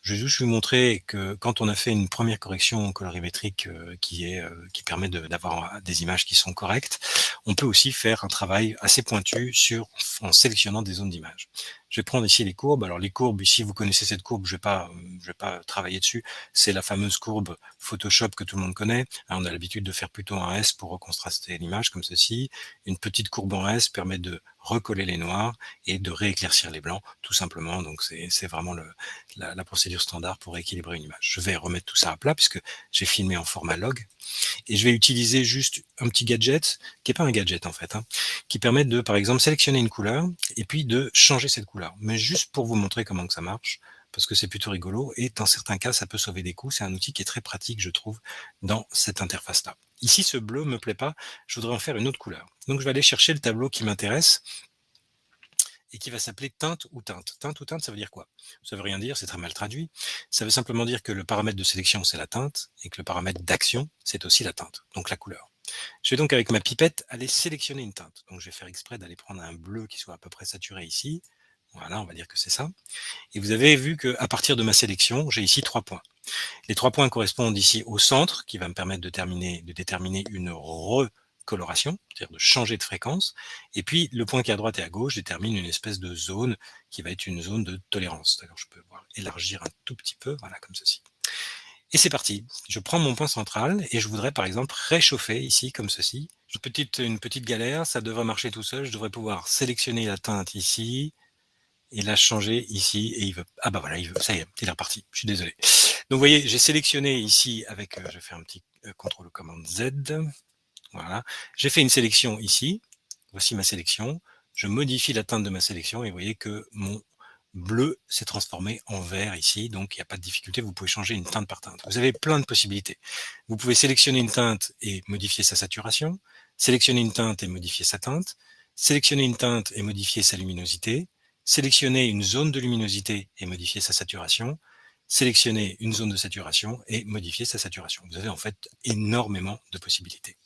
Je vais juste vous montrer que quand on a fait une première correction colorimétrique qui permet d'avoir des images qui sont correctes, on peut aussi faire un travail assez pointu en sélectionnant des zones d'image. Je vais prendre ici les courbes. Alors les courbes, ici vous connaissez cette courbe, je vais pas travailler dessus. C'est la fameuse courbe Photoshop que tout le monde connaît. On a l'habitude de faire plutôt un S pour recontraster l'image comme ceci. Une petite courbe en S permet de recoller les noirs et de rééclaircir les blancs, tout simplement. Donc c'est vraiment la procédure standard pour équilibrer une image. Je vais remettre tout ça à plat puisque j'ai filmé en format log et je vais utiliser juste un petit gadget qui n'est pas un gadget en fait, qui permet de par exemple sélectionner une couleur et puis de changer cette couleur, mais juste pour vous montrer comment que ça marche parce que c'est plutôt rigolo et dans certains cas ça peut sauver des coûts. C'est un outil qui est très pratique je trouve dans cette interface là. Ici ce bleu me plaît pas, je voudrais en faire une autre couleur, donc je vais aller chercher le tableau qui m'intéresse et qui va s'appeler teinte ou teinte. Teinte ou teinte, ça veut dire quoi? Ça veut rien dire, c'est très mal traduit. Ça veut simplement dire que le paramètre de sélection, c'est la teinte, et que le paramètre d'action, c'est aussi la teinte, donc la couleur. Je vais donc avec ma pipette aller sélectionner une teinte. Donc je vais faire exprès d'aller prendre un bleu qui soit à peu près saturé ici. Voilà, on va dire que c'est ça. Et vous avez vu qu'à partir de ma sélection, j'ai ici 3 points. Les 3 points correspondent ici au centre, qui va me permettre de déterminer une recoloration, c'est-à-dire de changer de fréquence. Et puis, le point qui est à droite et à gauche détermine une espèce de zone qui va être une zone de tolérance. D'accord, je peux élargir un tout petit peu, voilà, comme ceci. Et c'est parti. Je prends mon point central et je voudrais, par exemple, réchauffer ici, comme ceci. Une petite galère, ça devrait marcher tout seul. Je devrais pouvoir sélectionner la teinte ici, et la changer ici, et il veut, ah bah voilà, il veut, ça y est, il est reparti, je suis désolé. Donc vous voyez, j'ai sélectionné ici avec, je vais faire un petit CTRL commande Z, voilà, j'ai fait une sélection ici, voici ma sélection, je modifie la teinte de ma sélection, et vous voyez que mon bleu s'est transformé en vert ici, donc il n'y a pas de difficulté, vous pouvez changer une teinte par teinte. Vous avez plein de possibilités. Vous pouvez sélectionner une teinte et modifier sa saturation, sélectionner une teinte et modifier sa teinte, sélectionner une teinte et modifier sa luminosité, sélectionner une zone de luminosité et modifier sa saturation, sélectionner une zone de saturation et modifier sa saturation. Vous avez en fait énormément de possibilités.